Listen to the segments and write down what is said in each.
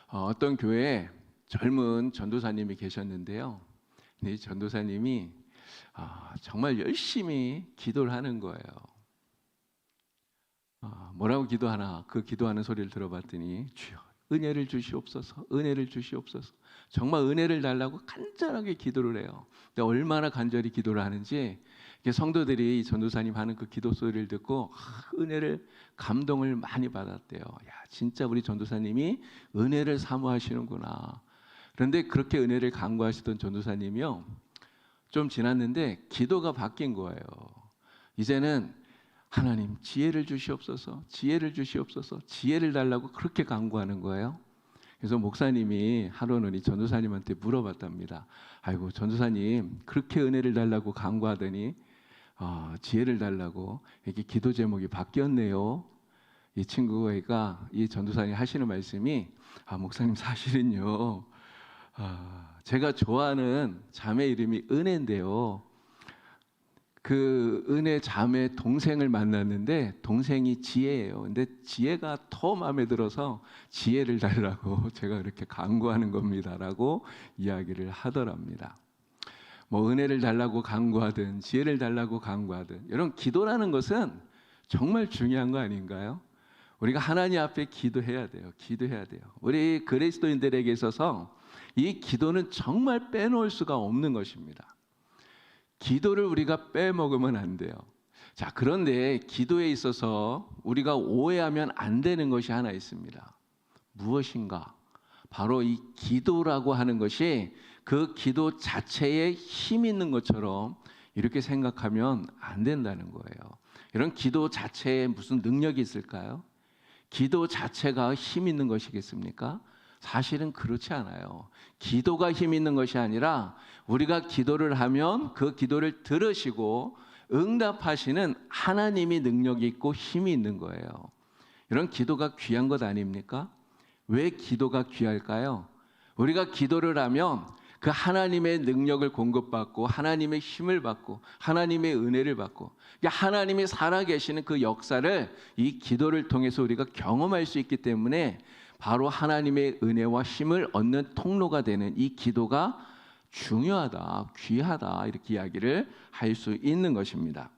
어떤 교회에 젊은 전도사님이 계셨는데요. 근데 이 전도사님이 정말 열심히 기도를 하는 거예요. 뭐라고 기도하나? 그 기도하는 소리를 들어봤더니 주여 은혜를 주시옵소서, 은혜를 주시옵소서. 정말 은혜를 달라고 간절하게 기도를 해요. 근데 얼마나 간절히 기도를 하는지 성도들이 전도사님 하는 그 기도 소리를 듣고 은혜를, 감동을 많이 받았대요. 야, 진짜 우리 전도사님이 은혜를 사모하시는구나. 그런데 그렇게 은혜를 간구하시던 전도사님이요, 좀 지났는데 기도가 바뀐 거예요. 이제는 하나님 지혜를 주시옵소서, 지혜를 주시옵소서, 지혜를 달라고 그렇게 간구하는 거예요. 그래서 목사님이 하루는 이 전도사님한테 물어봤답니다. 아이고 전도사님, 그렇게 은혜를 달라고 간구하더니 지혜를 달라고 이렇게 기도 제목이 바뀌었네요. 이 친구가, 이 전도사님 하시는 말씀이 목사님 사실은요, 제가 좋아하는 자매 이름이 은혜인데요, 그 은혜 자매 동생을 만났는데 동생이 지혜예요. 근데 지혜가 더 마음에 들어서 지혜를 달라고 제가 이렇게 간구하는 겁니다라고 이야기를 하더랍니다. 뭐 은혜를 달라고 간구하든 지혜를 달라고 간구하든, 이런 기도라는 것은 정말 중요한 거 아닌가요? 우리가 하나님 앞에 기도해야 돼요. 기도해야 돼요. 우리 그리스도인들에게 있어서 이 기도는 정말 빼놓을 수가 없는 것입니다. 기도를 우리가 빼먹으면 안 돼요. 자, 그런데 기도에 있어서 우리가 오해하면 안 되는 것이 하나 있습니다. 무엇인가? 바로 이 기도라고 하는 것이 그 기도 자체에 힘 있는 것처럼 이렇게 생각하면 안 된다는 거예요. 이런 기도 자체에 무슨 능력이 있을까요? 기도 자체가 힘 있는 것이겠습니까? 사실은 그렇지 않아요. 기도가 힘 있는 것이 아니라 우리가 기도를 하면 그 기도를 들으시고 응답하시는 하나님이 능력이 있고 힘이 있는 거예요. 이런 기도가 귀한 것 아닙니까? 왜 기도가 귀할까요? 우리가 기도를 하면 그 하나님의 능력을 공급받고 하나님의 힘을 받고 하나님의 은혜를 받고 하나님이 살아계시는 그 역사를 이 기도를 통해서 우리가 경험할 수 있기 때문에 바로 하나님의 은혜와 힘을 얻는 통로가 되는 이 기도가 중요하다, 귀하다, 이렇게 이야기를 할 수 있는 것입니다.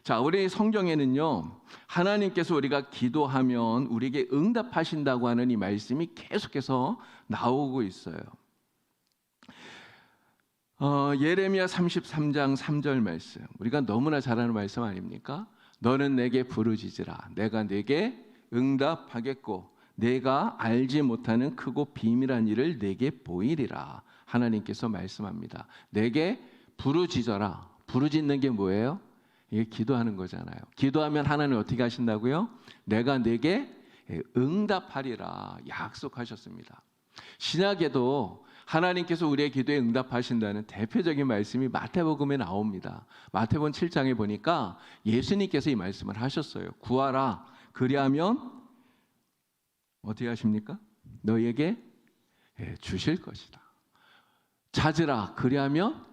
자, 우리 성경에는요, 하나님께서 우리가 기도하면 우리에게 응답하신다고 하는 이 말씀이 계속해서 나오고 있어요. 예레미야 33장 3절 말씀, 우리가 너무나 잘 아는 말씀 아닙니까? 너는 내게 부르짖으라, 내가 내게 응답하겠고 내가 알지 못하는 크고 비밀한 일을 내게 보이리라. 하나님께서 말씀합니다. 내게 부르짖어라. 부르짖는 게 뭐예요? 이게 기도하는 거잖아요. 기도하면 하나님 어떻게 하신다고요? 내가 내게 응답하리라 약속하셨습니다. 신약에도 하나님께서 우리의 기도에 응답하신다는 대표적인 말씀이 마태복음에 나옵니다. 마태복음 7장에 보니까 예수님께서 이 말씀을 하셨어요. 구하라, 그리하면 어떻게 하십니까? 너희에게 주실 것이다. 찾으라, 그리하면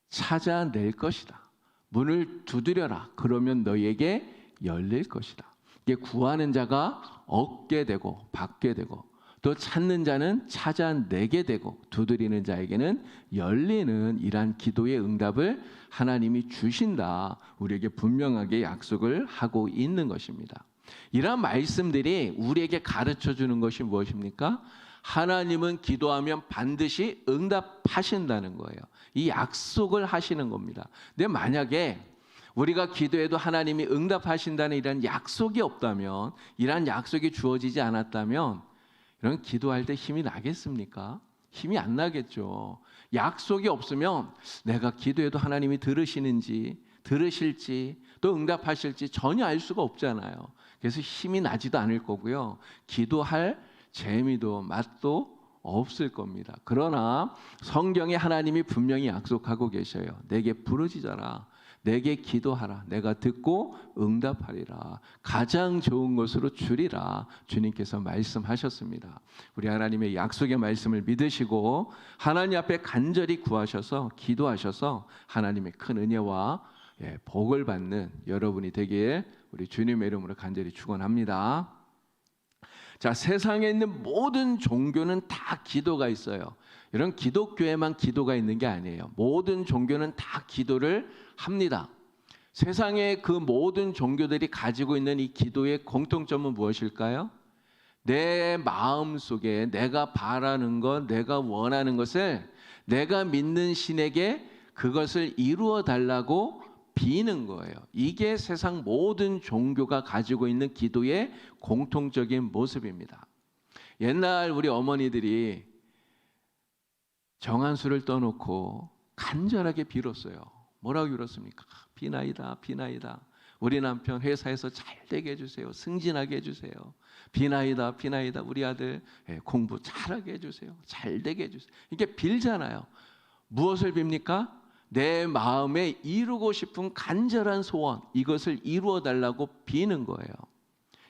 찾아낼 것이다. 문을 두드려라, 그러면 너희에게 열릴 것이다. 이게 구하는 자가 얻게 되고 받게 되고, 또 찾는 자는 찾아내게 되고, 두드리는 자에게는 열리는 이러한 기도의 응답을 하나님이 주신다, 우리에게 분명하게 약속을 하고 있는 것입니다. 이러한 말씀들이 우리에게 가르쳐 주는 것이 무엇입니까? 하나님은 기도하면 반드시 응답하신다는 거예요. 이 약속을 하시는 겁니다. 근데 만약에 우리가 기도해도 하나님이 응답하신다는 이런 약속이 없다면, 이런 약속이 주어지지 않았다면 이런 기도할 때 힘이 나겠습니까? 힘이 안 나겠죠. 약속이 없으면 내가 기도해도 하나님이 들으시는지, 들으실지, 또 응답하실지 전혀 알 수가 없잖아요. 그래서 힘이 나지도 않을 거고요. 기도할 재미도 맛도 없을 겁니다. 그러나 성경에 하나님이 분명히 약속하고 계셔요. 내게 부르짖어라, 내게 기도하라, 내가 듣고 응답하리라, 가장 좋은 것으로 주리라, 주님께서 말씀하셨습니다. 우리 하나님의 약속의 말씀을 믿으시고 하나님 앞에 간절히 구하셔서 기도하셔서 하나님의 큰 은혜와 복을 받는 여러분이 되기에 우리 주님의 이름으로 간절히 축원합니다. 자, 세상에 있는 모든 종교는 다 기도가 있어요. 이런 기독교에만 기도가 있는 게 아니에요. 모든 종교는 다 기도를 합니다. 세상의 그 모든 종교들이 가지고 있는 이 기도의 공통점은 무엇일까요? 내 마음 속에 내가 바라는 것, 내가 원하는 것을 내가 믿는 신에게 그것을 이루어 달라고 비는 거예요. 이게 세상 모든 종교가 가지고 있는 기도의 공통적인 모습입니다. 옛날 우리 어머니들이 정한수를 떠놓고 간절하게 빌었어요. 뭐라고 빌었습니까? 비나이다, 비나이다. 우리 남편 회사에서 잘 되게 해주세요. 승진하게 해주세요. 비나이다, 비나이다. 우리 아들 공부 잘하게 해주세요. 잘 되게 해주세요. 이게 빌잖아요. 무엇을 빕니까? 내 마음에 이루고 싶은 간절한 소원, 이것을 이루어 달라고 비는 거예요.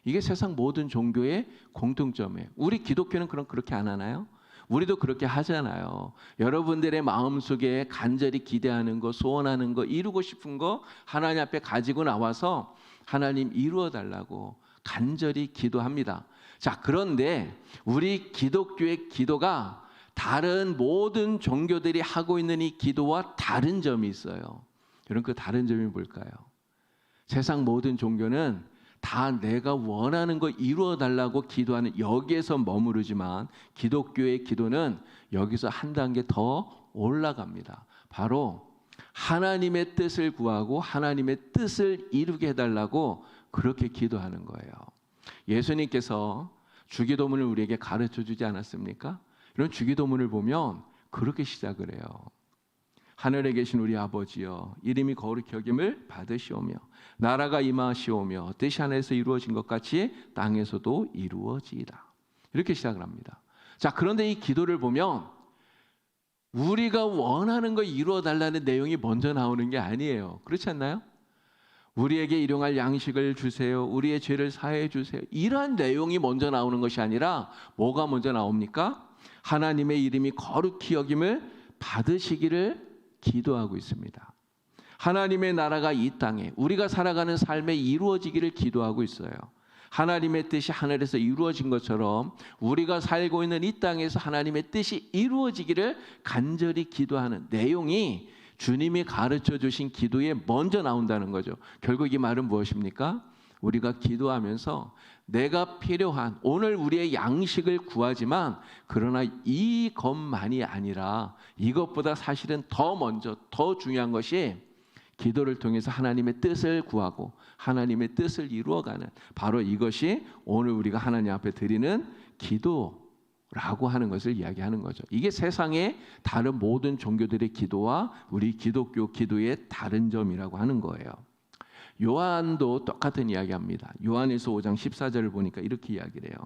이게 세상 모든 종교의 공통점이에요. 우리 기독교는 그럼 그렇게 안 하나요? 우리도 그렇게 하잖아요. 여러분들의 마음속에 간절히 기대하는 거, 소원하는 거, 이루고 싶은 거 하나님 앞에 가지고 나와서 하나님 이루어 달라고 간절히 기도합니다. 자, 그런데 우리 기독교의 기도가 다른 모든 종교들이 하고 있는 이 기도와 다른 점이 있어요. 여러분, 그 다른 점이 뭘까요? 세상 모든 종교는 다 내가 원하는 거 이루어 달라고 기도하는 여기에서 머무르지만 기독교의 기도는 여기서 한 단계 더 올라갑니다. 바로 하나님의 뜻을 구하고 하나님의 뜻을 이루게 해달라고 그렇게 기도하는 거예요. 예수님께서 주기도문을 우리에게 가르쳐 주지 않았습니까? 이런 주기도문을 보면 그렇게 시작을 해요. 하늘에 계신 우리 아버지여, 이름이 거룩히 여김을 받으시오며 나라가 임하시오며 뜻이 하늘에서 이루어진 것 같이 땅에서도 이루어지이다. 이렇게 시작을 합니다. 자, 그런데 이 기도를 보면 우리가 원하는 거 이루어 달라는 내용이 먼저 나오는 게 아니에요. 그렇지 않나요? 우리에게 일용할 양식을 주세요. 우리의 죄를 사해 주세요. 이러한 내용이 먼저 나오는 것이 아니라 뭐가 먼저 나옵니까? 하나님의 이름이 거룩히 여김을 받으시기를 기도하고 있습니다. 하나님의 나라가 이 땅에 우리가 살아가는 삶에 이루어지기를 기도하고 있어요. 하나님의 뜻이 하늘에서 이루어진 것처럼 우리가 살고 있는 이 땅에서 하나님의 뜻이 이루어지기를 간절히 기도하는 내용이 주님이 가르쳐 주신 기도에 먼저 나온다는 거죠. 결국 이 말은 무엇입니까? 우리가 기도하면서 내가 필요한 오늘 우리의 양식을 구하지만 그러나 이것만이 아니라 이것보다 사실은 더 먼저 더 중요한 것이 기도를 통해서 하나님의 뜻을 구하고 하나님의 뜻을 이루어가는 바로 이것이 오늘 우리가 하나님 앞에 드리는 기도라고 하는 것을 이야기하는 거죠. 이게 세상의 다른 모든 종교들의 기도와 우리 기독교 기도의 다른 점이라고 하는 거예요. 요한도 똑같은 이야기합니다. 요한일서 5장 14절을 보니까 이렇게 이야기를 해요.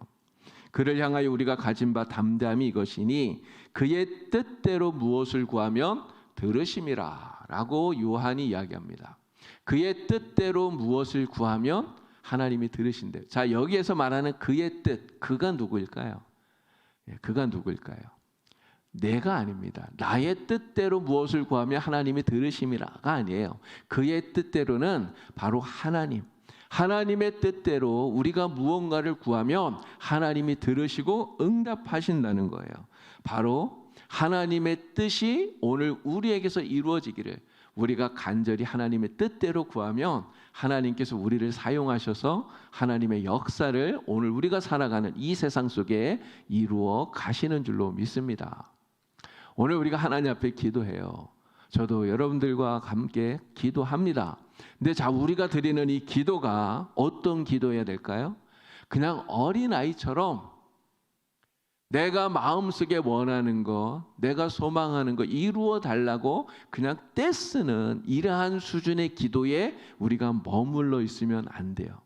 그를 향하여 우리가 가진 바 담대함이 이것이니 그의 뜻대로 무엇을 구하면 들으심이라 라고 요한이 이야기합니다. 그의 뜻대로 무엇을 구하면 하나님이 들으신대요. 자, 여기에서 말하는 그의 뜻, 그가 누구일까요? 그가 누구일까요? 내가 아닙니다. 나의 뜻대로 무엇을 구하면 하나님이 들으심이라가 아니에요. 그의 뜻대로는 바로 하나님. 하나님의 뜻대로 우리가 무언가를 구하면 하나님이 들으시고 응답하신다는 거예요. 바로 하나님의 뜻이 오늘 우리에게서 이루어지기를 우리가 간절히 하나님의 뜻대로 구하면 하나님께서 우리를 사용하셔서 하나님의 역사를 오늘 우리가 살아가는 이 세상 속에 이루어 가시는 줄로 믿습니다. 오늘 우리가 하나님 앞에 기도해요. 저도 여러분들과 함께 기도합니다. 근데 자, 우리가 드리는 이 기도가 어떤 기도해야 될까요? 그냥 어린아이처럼 내가 마음속에 원하는 거, 내가 소망하는 거 이루어 달라고 그냥 떼쓰는 이러한 수준의 기도에 우리가 머물러 있으면 안 돼요.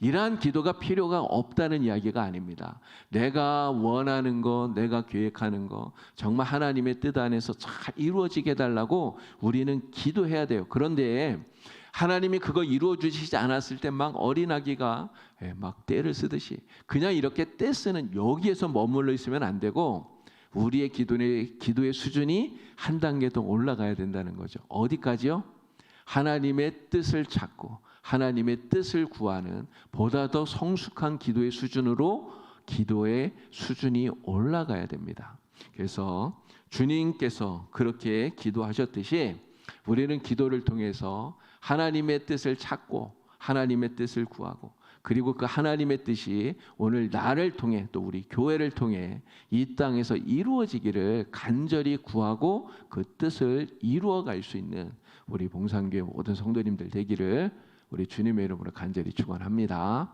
이러한 기도가 필요가 없다는 이야기가 아닙니다. 내가 원하는 거, 내가 계획하는 거 정말 하나님의 뜻 안에서 잘 이루어지게 해달라고 우리는 기도해야 돼요. 그런데 하나님이 그거 이루어 주시지 않았을 때 막 어린아기가 막 떼를 쓰듯이 그냥 이렇게 떼쓰는 여기에서 머물러 있으면 안 되고 우리의 기도의 수준이 한 단계 더 올라가야 된다는 거죠. 어디까지요? 하나님의 뜻을 찾고 하나님의 뜻을 구하는 보다 더 성숙한 기도의 수준으로 기도의 수준이 올라가야 됩니다. 그래서 주님께서 그렇게 기도하셨듯이 우리는 기도를 통해서 하나님의 뜻을 찾고 하나님의 뜻을 구하고, 그리고 그 하나님의 뜻이 오늘 나를 통해 또 우리 교회를 통해 이 땅에서 이루어지기를 간절히 구하고 그 뜻을 이루어갈 수 있는 우리 봉산교회 모든 성도님들 되기를 우리 주님의 이름으로 간절히 축원합니다.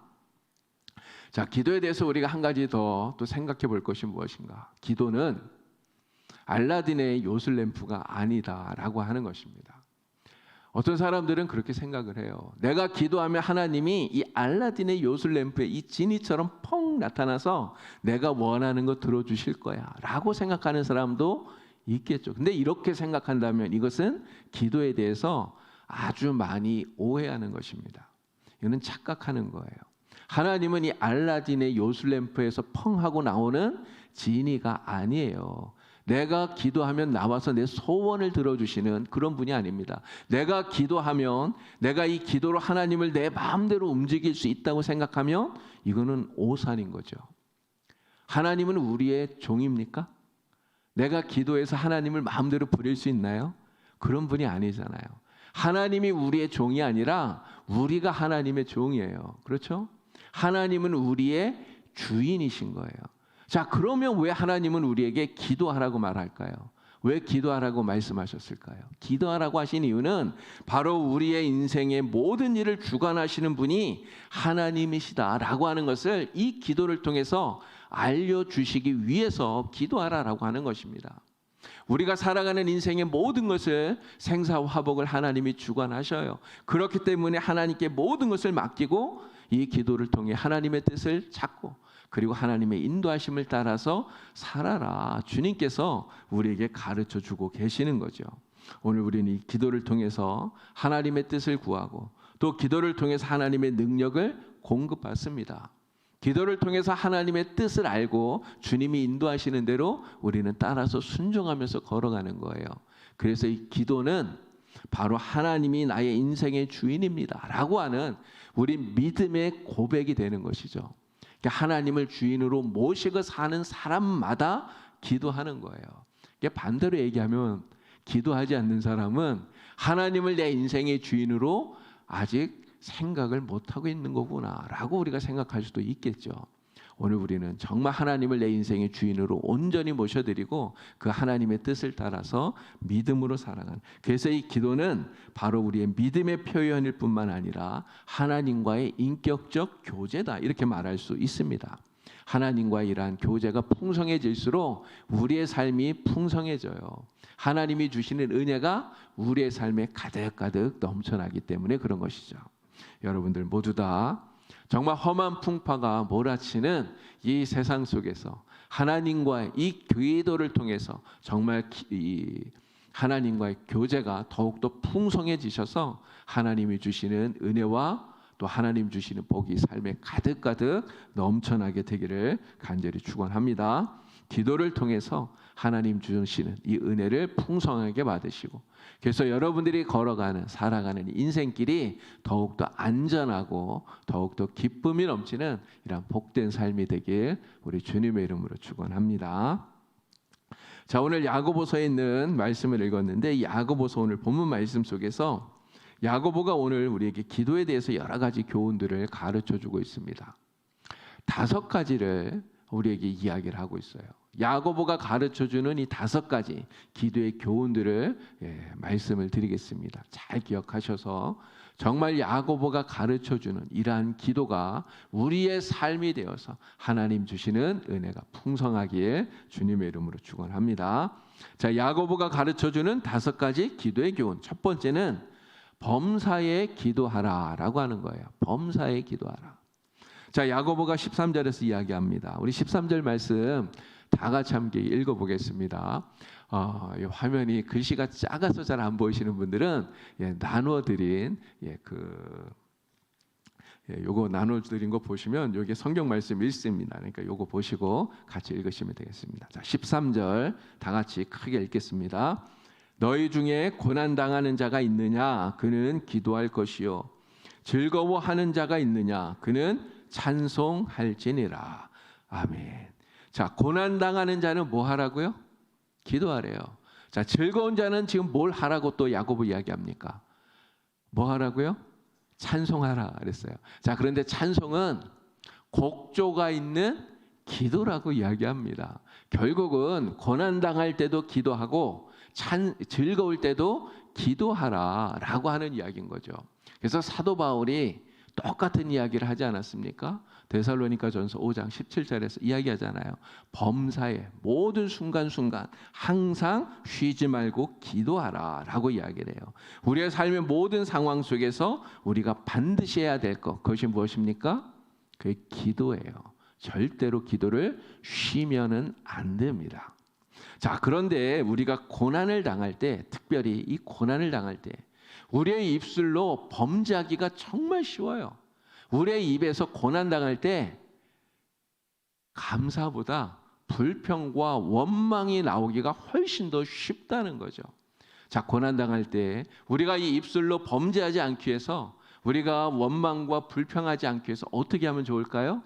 자, 기도에 대해서 우리가 한 가지 더 또 생각해 볼 것이 무엇인가? 기도는 알라딘의 요술램프가 아니다라고 하는 것입니다. 어떤 사람들은 그렇게 생각을 해요. 내가 기도하면 하나님이 이 알라딘의 요술램프에 이 지니처럼 펑 나타나서 내가 원하는 거 들어주실 거야 라고 생각하는 사람도 있겠죠. 근데 이렇게 생각한다면 이것은 기도에 대해서 아주 많이 오해하는 것입니다. 이거는 착각하는 거예요. 하나님은 이 알라딘의 요술램프에서 펑 하고 나오는 지니가 아니에요. 내가 기도하면 나와서 내 소원을 들어주시는 그런 분이 아닙니다. 내가 기도하면 내가 이 기도로 하나님을 내 마음대로 움직일 수 있다고 생각하면 이거는 오산인 거죠. 하나님은 우리의 종입니까? 내가 기도해서 하나님을 마음대로 부릴 수 있나요? 그런 분이 아니잖아요. 하나님이 우리의 종이 아니라 우리가 하나님의 종이에요. 그렇죠? 하나님은 우리의 주인이신 거예요. 자, 그러면 왜 하나님은 우리에게 기도하라고 말할까요? 왜 기도하라고 말씀하셨을까요? 기도하라고 하신 이유는 바로 우리의 인생의 모든 일을 주관하시는 분이 하나님이시다라고 하는 것을 이 기도를 통해서 알려주시기 위해서 기도하라라고 하는 것입니다. 우리가 살아가는 인생의 모든 것을 생사화복을 하나님이 주관하셔요. 그렇기 때문에 하나님께 모든 것을 맡기고 이 기도를 통해 하나님의 뜻을 찾고, 그리고 하나님의 인도하심을 따라서 살아라. 주님께서 우리에게 가르쳐 주고 계시는 거죠. 오늘 우리는 이 기도를 통해서 하나님의 뜻을 구하고 또 기도를 통해서 하나님의 능력을 공급받습니다. 기도를 통해서 하나님의 뜻을 알고 주님이 인도하시는 대로 우리는 따라서 순종하면서 걸어가는 거예요. 그래서 이 기도는 바로 하나님이 나의 인생의 주인입니다 라고 하는 우리 믿음의 고백이 되는 것이죠. 하나님을 주인으로 모시고 사는 사람마다 기도하는 거예요. 반대로 얘기하면 기도하지 않는 사람은 하나님을 내 인생의 주인으로 아직 생각을 못하고 있는 거구나 라고 우리가 생각할 수도 있겠죠. 오늘 우리는 정말 하나님을 내 인생의 주인으로 온전히 모셔드리고 그 하나님의 뜻을 따라서 믿음으로 살아가는, 그래서 이 기도는 바로 우리의 믿음의 표현일 뿐만 아니라 하나님과의 인격적 교제다 이렇게 말할 수 있습니다. 하나님과의 이러한 교제가 풍성해질수록 우리의 삶이 풍성해져요. 하나님이 주시는 은혜가 우리의 삶에 가득가득 넘쳐나기 때문에 그런 것이죠. 여러분들 모두 다 정말 험한 풍파가 몰아치는 이 세상 속에서 하나님과의 이 기도를 통해서 정말 이 하나님과의 교제가 더욱더 풍성해지셔서 하나님이 주시는 은혜와 또 하나님 주시는 복이 삶에 가득가득 넘쳐나게 되기를 간절히 축원합니다. 기도를 통해서 하나님 주시는 이 은혜를 풍성하게 받으시고, 그래서 여러분들이 걸어가는 살아가는 인생길이 더욱더 안전하고 더욱더 기쁨이 넘치는 이런 복된 삶이 되길 우리 주님의 이름으로 축원합니다. 자, 오늘 야고보서에 있는 말씀을 읽었는데 이 야고보서 오늘 본문 말씀 속에서 야고보가 오늘 우리에게 기도에 대해서 여러 가지 교훈들을 가르쳐주고 있습니다. 5가지를 우리에게 이야기를 하고 있어요. 야고보가 가르쳐주는 이 5가지 기도의 교훈들을 말씀을 드리겠습니다. 잘 기억하셔서 정말 야고보가 가르쳐주는 이러한 기도가 우리의 삶이 되어서 하나님 주시는 은혜가 풍성하기에 주님의 이름으로 축원합니다. 자, 야고보가 가르쳐주는 5가지 기도의 교훈. 첫 번째는 범사에 기도하라라고 하는 거예요. 범사에 기도하라. 자, 야고보가 13절에서 이야기합니다. 우리 13절 말씀 다 같이 함께 읽어보겠습니다. 화면이 글씨가 작아서 잘 안 보이시는 분들은 나누어드린 요거 나눠드린 거 보시면 여기 성경 말씀 읽습니다. 그러니까 요거 보시고 같이 읽으시면 되겠습니다. 자, 13절 다 같이 크게 읽겠습니다. 너희 중에 고난 당하는 자가 있느냐? 그는 기도할 것이요. 즐거워하는 자가 있느냐? 그는 찬송할지니라. 아멘. 자, 고난 당하는 자는 뭐 하라고요? 기도하래요. 자, 즐거운 자는 지금 뭘 하라고 또 야고보 이야기합니까? 뭐 하라고요? 찬송하라 그랬어요. 자, 그런데 찬송은 곡조가 있는 기도라고 이야기합니다. 결국은 고난 당할 때도 기도하고 즐거울 때도 기도하라라고 하는 이야기인 거죠. 그래서 사도 바울이 똑같은 이야기를 하지 않았습니까? 데살로니가전서 5장 17절에서 이야기하잖아요. 범사의 모든 순간순간 항상 쉬지 말고 기도하라라고 이야기를 해요. 우리의 삶의 모든 상황 속에서 우리가 반드시 해야 될 것, 그것이 무엇입니까? 그게 기도예요. 절대로 기도를 쉬면은 안 됩니다. 자, 그런데 우리가 고난을 당할 때, 특별히 이 고난을 당할 때 우리의 입술로 범죄하기가 정말 쉬워요. 우리의 입에서 고난 당할 때 감사보다 불평과 원망이 나오기가 훨씬 더 쉽다는 거죠. 자, 고난 당할 때 우리가 이 입술로 범죄하지 않기 위해서, 우리가 원망과 불평하지 않기 위해서 어떻게 하면 좋을까요?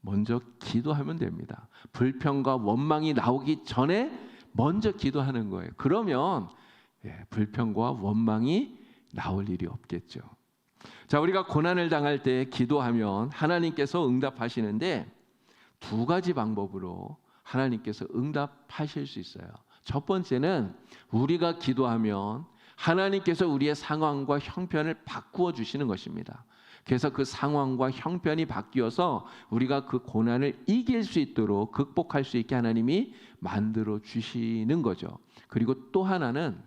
먼저 기도하면 됩니다. 불평과 원망이 나오기 전에 먼저 기도하는 거예요. 그러면 불평과 원망이 나올 일이 없겠죠. 자, 우리가 고난을 당할 때 기도하면 하나님께서 응답하시는데 두 가지 방법으로 하나님께서 응답하실 수 있어요. 첫 번째는 우리가 기도하면 하나님께서 우리의 상황과 형편을 바꾸어 주시는 것입니다. 그래서 그 상황과 형편이 바뀌어서 우리가 그 고난을 이길 수 있도록, 극복할 수 있게 하나님이 만들어 주시는 거죠. 그리고 또 하나는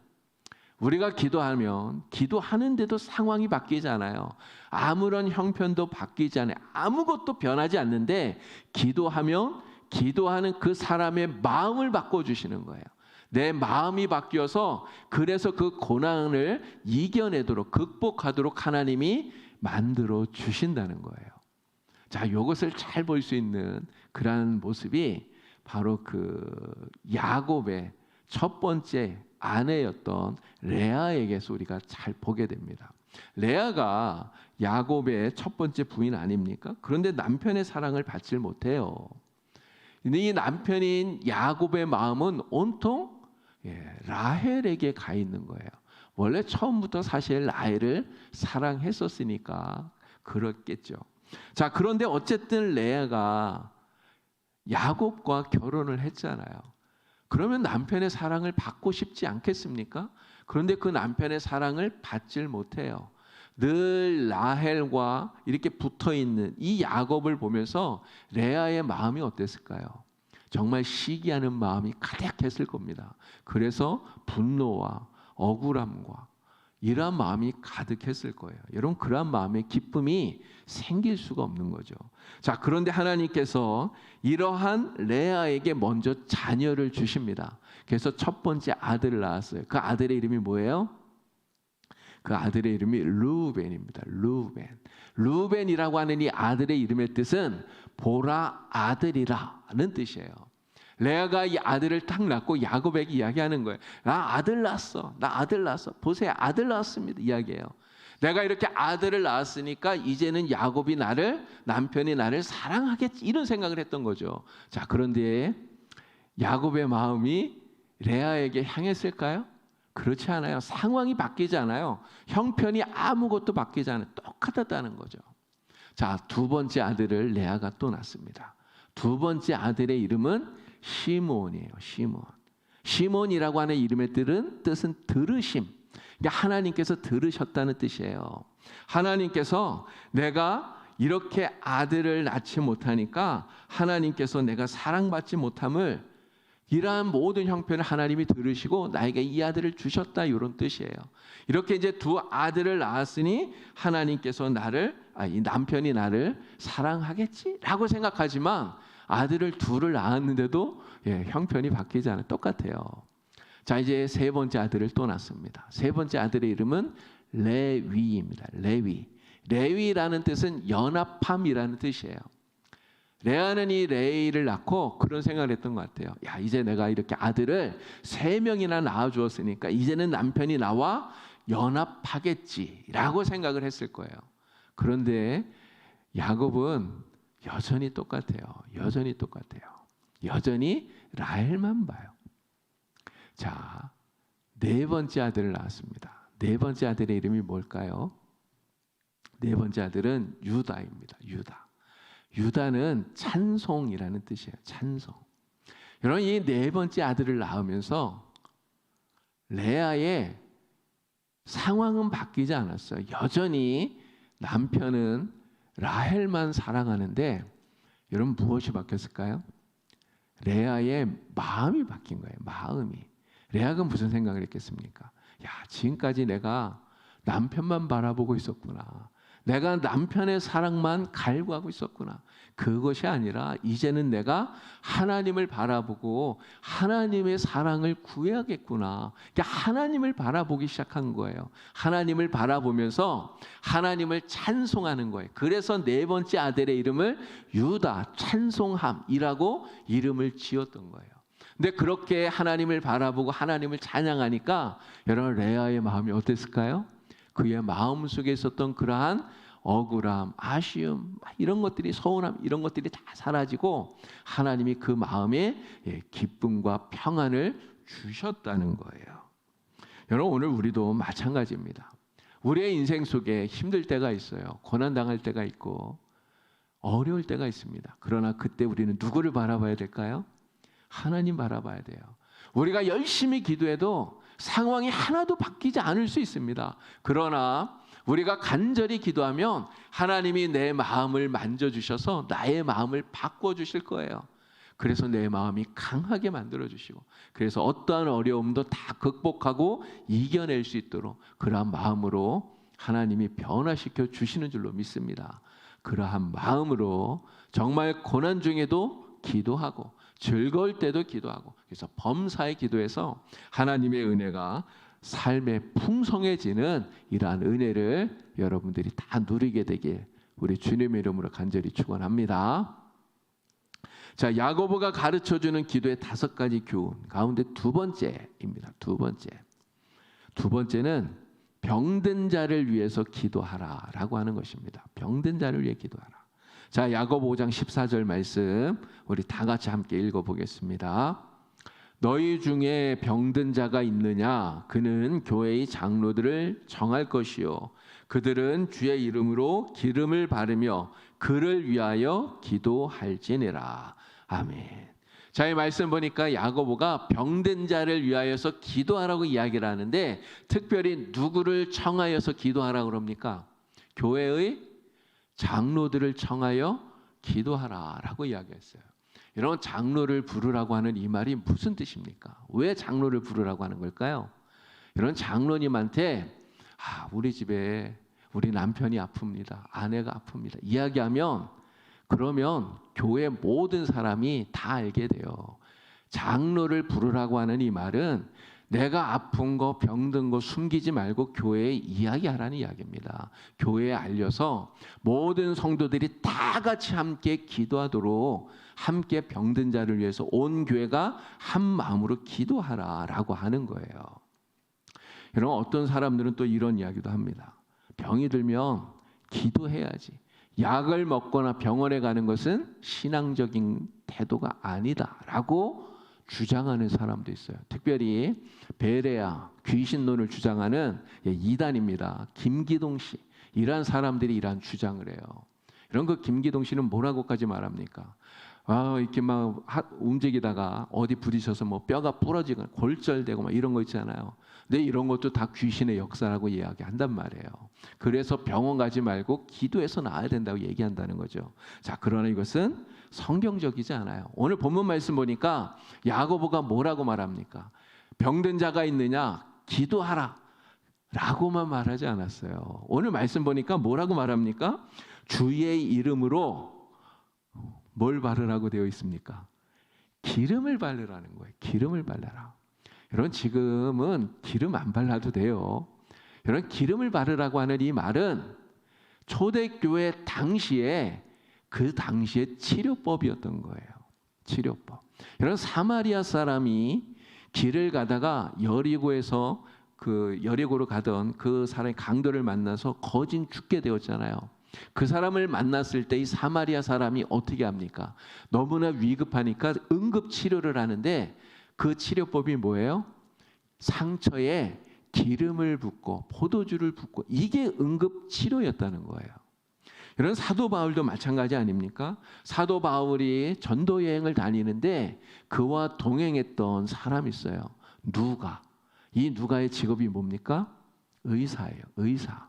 우리가 기도하면 기도하는데도 상황이 바뀌지 않아요. 아무런 형편도 바뀌지 않아요. 아무것도 변하지 않는데 기도하면 기도하는 그 사람의 마음을 바꿔주시는 거예요. 내 마음이 바뀌어서 그래서 그 고난을 이겨내도록, 극복하도록 하나님이 만들어 주신다는 거예요. 자, 이것을 잘 볼 수 있는 그러한 모습이 바로 그 야곱의 첫 번째 아내였던 레아에게서 우리가 잘 보게 됩니다. 레아가 야곱의 첫 번째 부인 아닙니까? 그런데 남편의 사랑을 받지 못해요. 이 남편인 야곱의 마음은 온통 라헬에게 가 있는 거예요. 원래 처음부터 사실 라헬을 사랑했었으니까 그렇겠죠. 자, 그런데 어쨌든 레아가 야곱과 결혼을 했잖아요. 그러면 남편의 사랑을 받고 싶지 않겠습니까? 그런데 그 남편의 사랑을 받질 못해요. 늘 라헬과 이렇게 붙어있는 이 야곱을 보면서 레아의 마음이 어땠을까요? 정말 시기하는 마음이 가득했을 겁니다. 그래서 분노와 억울함과 이러한 마음이 가득했을 거예요. 여러분, 그러한 마음의 기쁨이 생길 수가 없는 거죠. 자, 그런데 하나님께서 이러한 레아에게 먼저 자녀를 주십니다. 그래서 첫 번째 아들을 낳았어요. 그 아들의 이름이 뭐예요? 그 아들의 이름이 르우벤입니다. 르우벤. 르우벤이라고 하는 이 아들의 이름의 뜻은 보라 아들이라는 뜻이에요. 레아가 이 아들을 딱 낳고 야곱에게 이야기하는 거예요. 나 아들 낳았어. 나 아들 낳았어. 보세요. 아들 낳았습니다. 이야기해요. 내가 이렇게 아들을 낳았으니까 이제는 야곱이 남편이 나를 사랑하겠지. 이런 생각을 했던 거죠. 자, 그런데 야곱의 마음이 레아에게 향했을까요? 그렇지 않아요. 상황이 바뀌지 않아요. 형편이 아무것도 바뀌지 않아요. 똑같았다는 거죠. 자, 두 번째 아들을 레아가 또 낳습니다. 두 번째 아들의 이름은 시몬이에요. 시몬. 시몬이라고 하는 이름의 뜻은 들으심. 그러니까 하나님께서 들으셨다는 뜻이에요. 하나님께서 내가 이렇게 아들을 낳지 못하니까 하나님께서 내가 사랑받지 못함을, 이러한 모든 형편을 하나님이 들으시고 나에게 이 아들을 주셨다, 이런 뜻이에요. 이렇게 이제 두 아들을 낳았으니 하나님께서 이 남편이 나를 사랑하겠지라고 생각하지만 아들을 둘을 낳았는데도 형편이 바뀌지 않아요. 똑같아요. 자, 이제 세 번째 아들을 또 낳습니다. 세 번째 아들의 이름은 레위입니다. 레위. 레위라는 뜻은 연합함이라는 뜻이에요. 레아는 이 레이를 낳고 그런 생각을 했던 것 같아요. 야, 이제 내가 이렇게 아들을 3명이나 낳아주었으니까 이제는 남편이 나와 연합하겠지라고 생각을 했을 거예요. 그런데 야곱은 여전히 똑같아요. 여전히 똑같아요. 여전히 라헬만 봐요. 자, 네 번째 아들을 낳았습니다. 네 번째 아들의 이름이 뭘까요? 네 번째 아들은 유다입니다. 유다. 유다는 찬송이라는 뜻이에요. 찬송. 여러분, 이 네 번째 아들을 낳으면서 레아의 상황은 바뀌지 않았어요. 여전히 남편은 라헬만 사랑하는데 여러분 무엇이 바뀌었을까요? 레아의 마음이 바뀐 거예요. 마음이. 레아가 무슨 생각을 했겠습니까? 야, 지금까지 내가 남편만 바라보고 있었구나. 내가 남편의 사랑만 갈구하고 있었구나. 그것이 아니라 이제는 내가 하나님을 바라보고 하나님의 사랑을 구해야겠구나. 그러니까 하나님을 바라보기 시작한 거예요. 하나님을 바라보면서 하나님을 찬송하는 거예요. 그래서 네 번째 아들의 이름을 유다, 찬송함이라고 이름을 지었던 거예요. 근데 그렇게 하나님을 바라보고 하나님을 찬양하니까 여러분, 레아의 마음이 어땠을까요? 그의 마음 속에 있었던 그러한 억울함, 아쉬움, 이런 것들이, 서운함, 이런 것들이 다 사라지고 하나님이 그 마음에 기쁨과 평안을 주셨다는 거예요. 여러분, 오늘 우리도 마찬가지입니다. 우리의 인생 속에 힘들 때가 있어요. 고난당할 때가 있고 어려울 때가 있습니다. 그러나 그때 우리는 누구를 바라봐야 될까요? 하나님 바라봐야 돼요. 우리가 열심히 기도해도 상황이 하나도 바뀌지 않을 수 있습니다. 그러나 우리가 간절히 기도하면 하나님이 내 마음을 만져주셔서 나의 마음을 바꿔주실 거예요. 그래서 내 마음이 강하게 만들어주시고, 그래서 어떠한 어려움도 다 극복하고 이겨낼 수 있도록 그러한 마음으로 하나님이 변화시켜 주시는 줄로 믿습니다. 그러한 마음으로 정말 고난 중에도 기도하고 즐거울 때도 기도하고, 그래서 범사에 기도해서 하나님의 은혜가 삶에 풍성해지는 이러한 은혜를 여러분들이 다 누리게 되길 우리 주님의 이름으로 간절히 축원합니다. 자, 야고보가 가르쳐주는 기도의 5가지 교훈 가운데 두 번째입니다. 두 번째는 병든 자를 위해서 기도하라라고 하는 것입니다. 병든 자를 위해 기도하라. 자, 야고보 5장 14절 말씀 우리 다 같이 함께 읽어보겠습니다. 너희 중에 병든 자가 있느냐? 그는 교회의 장로들을 정할 것이요, 그들은 주의 이름으로 기름을 바르며 그를 위하여 기도할지니라. 아멘. 자, 이 말씀 보니까 야고보가 병든 자를 위하여서 기도하라고 이야기를 하는데, 특별히 누구를 청하여서 기도하라고 그럽니까? 교회의 장로들을 청하여 기도하라라고 이야기했어요. 여러분, 장로를 부르라고 하는 이 말이 무슨 뜻입니까? 왜 장로를 부르라고 하는 걸까요? 여러분, 장로님한테 우리 집에 우리 남편이 아픕니다, 아내가 아픕니다 이야기하면, 그러면 교회 모든 사람이 다 알게 돼요. 장로를 부르라고 하는 이 말은 내가 아픈 거, 병든 거 숨기지 말고 교회에 이야기하라는 이야기입니다. 교회에 알려서 모든 성도들이 다 같이 함께 기도하도록, 함께 병든 자를 위해서 온 교회가 한 마음으로 기도하라라고 하는 거예요. 여러분, 어떤 사람들은 또 이런 이야기도 합니다. 병이 들면 기도해야지. 약을 먹거나 병원에 가는 것은 신앙적인 태도가 아니다라고 주장하는 사람도 있어요. 특별히 베레아 귀신론을 주장하는 이단입니다. 김기동 씨, 이러한 사람들이 이러한 주장을 해요. 이런 그 김기동 씨는 뭐라고까지 말합니까? 이렇게 막 움직이다가 어디 부딪혀서 뭐 뼈가 부러지거나 골절되고 막 이런 거 있잖아요. 근데 이런 것도 다 귀신의 역사라고 이야기한단 말이에요. 그래서 병원 가지 말고 기도해서 나아야 된다고 얘기한다는 거죠. 자, 그러나 이것은 성경적이지 않아요. 오늘 본문 말씀 보니까 야고보가 뭐라고 말합니까? 병든 자가 있느냐? 기도하라 라고만 말하지 않았어요. 오늘 말씀 보니까 뭐라고 말합니까? 주의 이름으로 뭘 바르라고 되어 있습니까? 기름을 바르라는 거예요. 기름을 발라라. 여러분, 지금은 기름 안 발라도 돼요. 여러분, 기름을 바르라고 하는 이 말은 초대교회 당시에 그 당시의 치료법이었던 거예요. 치료법. 여러분, 사마리아 사람이 길을 가다가 여리고에서 그 여리고로 가던 그 사람의 강도를 만나서 거진 죽게 되었잖아요. 그 사람을 만났을 때 이 사마리아 사람이 어떻게 합니까? 너무나 위급하니까 응급 치료를 하는데 그 치료법이 뭐예요? 상처에 기름을 붓고 포도주를 붓고, 이게 응급 치료였다는 거예요. 이런 사도 바울도 마찬가지 아닙니까? 사도 바울이 전도 여행을 다니는데 그와 동행했던 사람이 있어요. 누가. 이 누가의 직업이 뭡니까? 의사예요. 의사.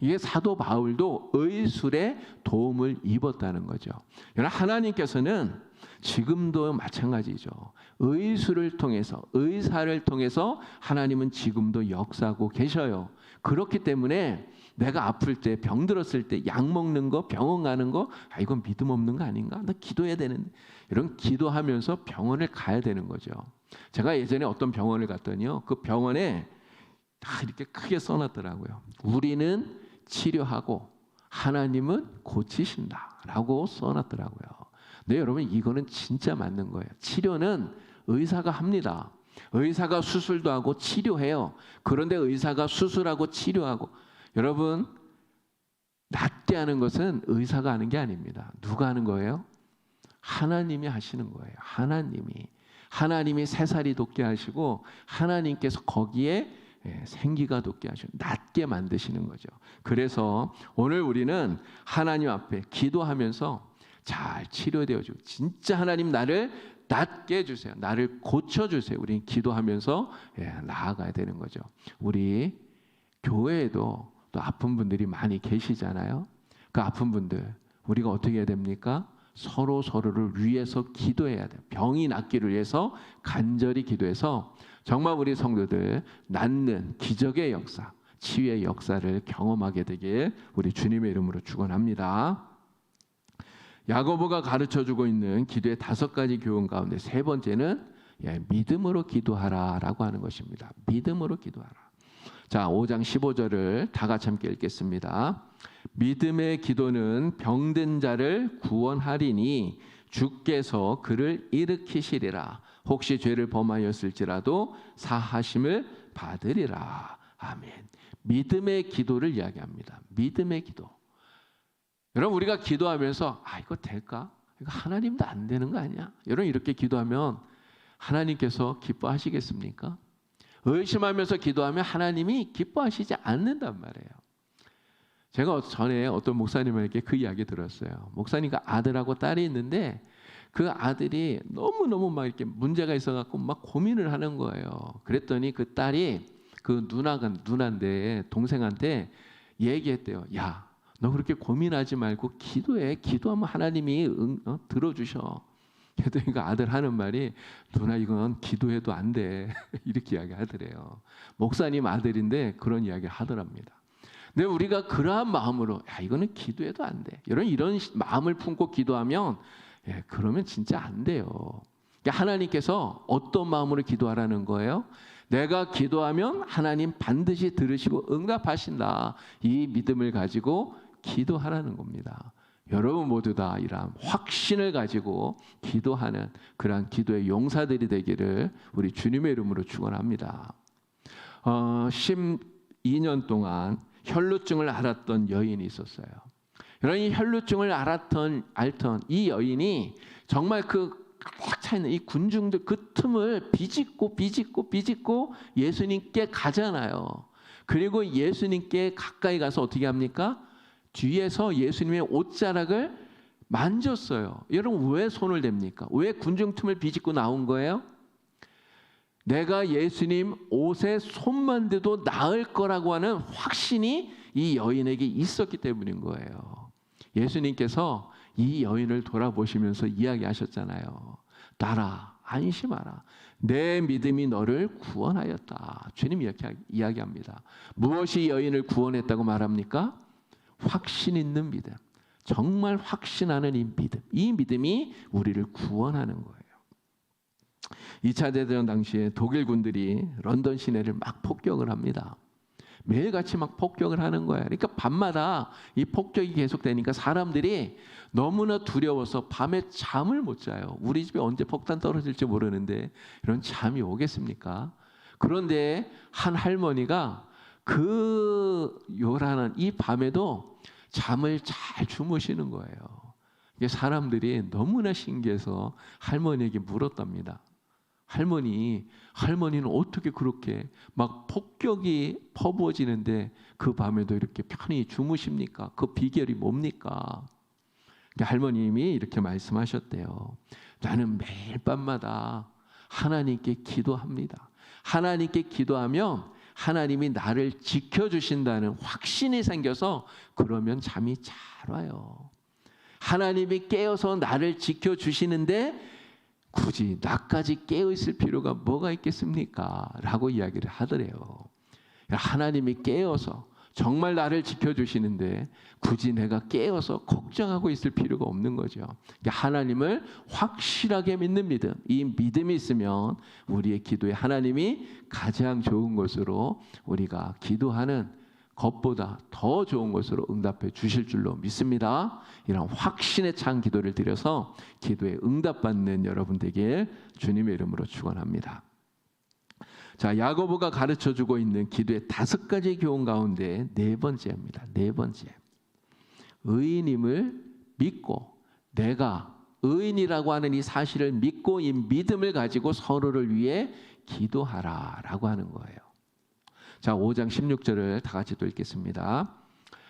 이게 사도 바울도 의술에 도움을 입었다는 거죠. 여러분, 하나님께서는 지금도 마찬가지죠. 의술을 통해서, 의사를 통해서 하나님은 지금도 역사하고 계셔요. 그렇기 때문에 내가 아플 때, 병들었을 때 약 먹는 거, 병원 가는 거, 이건 믿음 없는 거 아닌가? 나 기도해야 되는데. 이런 기도하면서 병원을 가야 되는 거죠. 제가 예전에 어떤 병원을 갔더니요, 그 병원에 다 이렇게 크게 써놨더라고요. 우리는 치료하고 하나님은 고치신다라고 써놨더라고요. 네, 여러분, 이거는 진짜 맞는 거예요. 치료는 의사가 합니다. 의사가 수술도 하고 치료해요. 그런데 의사가 수술하고 치료하고, 여러분, 낫게 하는 것은 의사가 하는 게 아닙니다. 누가 하는 거예요? 하나님이 하시는 거예요. 하나님이 새살이 돋게 하시고, 하나님께서 거기에 생기가 돋게 하시고 낫게 만드시는 거죠. 그래서 오늘 우리는 하나님 앞에 기도하면서 잘 치료되어 주고, 진짜 하나님 나를 낫게 해주세요. 나를 고쳐주세요. 우리는 기도하면서 나아가야 되는 거죠. 우리 교회에도 또 아픈 분들이 많이 계시잖아요. 그 아픈 분들 우리가 어떻게 해야 됩니까? 서로를 위해서 기도해야 돼요. 병이 낫기를 위해서 간절히 기도해서 정말 우리 성도들 낫는 기적의 역사, 치유의 역사를 경험하게 되길 우리 주님의 이름으로 축원합니다. 야고보가 가르쳐주고 있는 기도의 5가지 교훈 가운데 3번째는 믿음으로 기도하라라고 하는 것입니다. 믿음으로 기도하라. 자, 5장 15절을 다 같이 함께 읽겠습니다. 믿음의 기도는 병든 자를 구원하리니 주께서 그를 일으키시리라. 혹시 죄를 범하였을지라도 사하심을 받으리라. 아멘. 믿음의 기도를 이야기합니다. 믿음의 기도. 여러분, 우리가 기도하면서 이거 될까? 이거 하나님도 안 되는 거 아니야? 여러분, 이렇게 기도하면 하나님께서 기뻐하시겠습니까? 의심하면서 기도하면 하나님이 기뻐하시지 않는단 말이에요. 제가 전에 어떤 목사님에게 그 이야기 들었어요. 목사님과 아들하고 딸이 있는데 그 아들이 너무너무 막 이렇게 문제가 있어갖고 막 고민을 하는 거예요. 그랬더니 그 딸이 그 누나인데 동생한테 얘기했대요. 야, 너 그렇게 고민하지 말고 기도해. 기도하면 하나님이 들어주셔. 그랬더니 그 아들 하는 말이, 누나 이건 기도해도 안 돼. 이렇게 이야기하더래요. 목사님 아들인데 그런 이야기 하더랍니다. 근데 우리가 그러한 마음으로 이거는 기도해도 안 돼. 이런 마음을 품고 기도하면 그러면 진짜 안 돼요. 그러니까 하나님께서 어떤 마음으로 기도하라는 거예요? 내가 기도하면 하나님 반드시 들으시고 응답하신다. 이 믿음을 가지고 기도하라는 겁니다. 여러분 모두 다 이러한 확신을 가지고 기도하는 그러한 기도의 용사들이 되기를 우리 주님의 이름으로 축원합니다. 12년 동안 혈루증을 앓았던 여인이 있었어요. 여러분, 이 혈루증을 앓던 이 여인이 정말 그 꽉 차있는 이 군중들 그 틈을 비집고 예수님께 가잖아요. 그리고 예수님께 가까이 가서 어떻게 합니까? 뒤에서 예수님의 옷자락을 만졌어요. 여러분, 왜 손을 댑니까? 왜 군중 틈을 비집고 나온 거예요? 내가 예수님 옷에 손만 대도 나을 거라고 하는 확신이 이 여인에게 있었기 때문인 거예요. 예수님께서 이 여인을 돌아보시면서 이야기하셨잖아요. 딸아, 안심하라. 내 믿음이 너를 구원하였다. 주님 이렇게 이야기합니다. 무엇이 여인을 구원했다고 말합니까? 확신 있는 믿음. 정말 확신하는 이 믿음. 이 믿음이 우리를 구원하는 거예요. 2차 대전 당시에 독일 군들이 런던 시내를 막 폭격을 합니다. 매일같이 막 폭격을 하는 거예요. 그러니까 밤마다 이 폭격이 계속되니까 사람들이 너무나 두려워서 밤에 잠을 못 자요. 우리 집에 언제 폭탄 떨어질지 모르는데 이런 잠이 오겠습니까? 그런데 한 할머니가 그 요란한 이 밤에도 잠을 잘 주무시는 거예요. 이게 사람들이 너무나 신기해서 할머니에게 물었답니다. 할머니는 어떻게 그렇게 막 폭격이 퍼부어지는데 그 밤에도 이렇게 편히 주무십니까? 그 비결이 뭡니까? 할머님이 이렇게 말씀하셨대요. 나는 매일 밤마다 하나님께 기도합니다. 하나님께 기도하면 하나님이 나를 지켜주신다는 확신이 생겨서 그러면 잠이 잘 와요. 하나님이 깨어서 나를 지켜주시는데 굳이 나까지 깨어있을 필요가 뭐가 있겠습니까? 라고 이야기를 하더래요. 하나님이 깨어서 정말 나를 지켜주시는데 굳이 내가 깨어서 걱정하고 있을 필요가 없는 거죠. 하나님을 확실하게 믿는 믿음, 이 믿음이 있으면 우리의 기도에 하나님이 가장 좋은 것으로 우리가 기도하는 것보다 더 좋은 것으로 응답해 주실 줄로 믿습니다. 이런 확신에 찬 기도를 드려서 기도에 응답받는 여러분 되길 주님의 이름으로 축원합니다. 자, 야고보가 가르쳐주고 있는 기도의 5가지 교훈 가운데 4번째입니다. 4번째. 의인임을 믿고 내가 의인이라고 하는 이 사실을 믿고 이 믿음을 가지고 서로를 위해 기도하라라고 하는 거예요. 자, 5장 16절을 다 같이 또 읽겠습니다.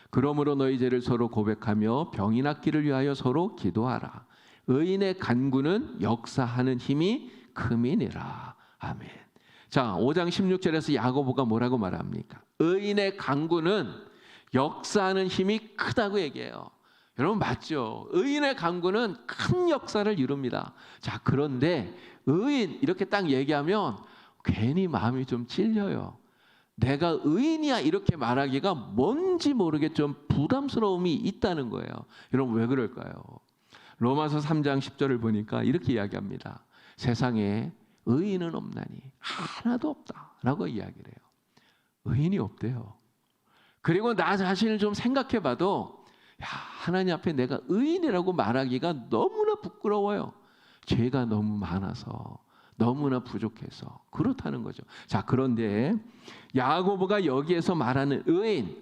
그러므로 너희 죄를 서로 고백하며 병이 낫기를 위하여 서로 기도하라. 의인의 간구는 역사하는 힘이 큼이니라. 아멘. 자, 5장 16절에서 야고보가 뭐라고 말합니까? 의인의 간구는 역사하는 힘이 크다고 얘기해요. 여러분 맞죠? 의인의 간구는 큰 역사를 이룹니다. 자, 그런데 의인 이렇게 딱 얘기하면 괜히 마음이 좀 찔려요. 내가 의인이야 이렇게 말하기가 뭔지 모르게 좀 부담스러움이 있다는 거예요. 여러분 왜 그럴까요? 로마서 3장 10절을 보니까 이렇게 이야기합니다. 세상에 의인은 없나니 하나도 없다라고 이야기를 해요. 의인이 없대요. 그리고 나 자신을 좀 생각해봐도 하나님 앞에 내가 의인이라고 말하기가 너무나 부끄러워요. 죄가 너무 많아서 너무나 부족해서 그렇다는 거죠. 자, 그런데 야고보가 여기에서 말하는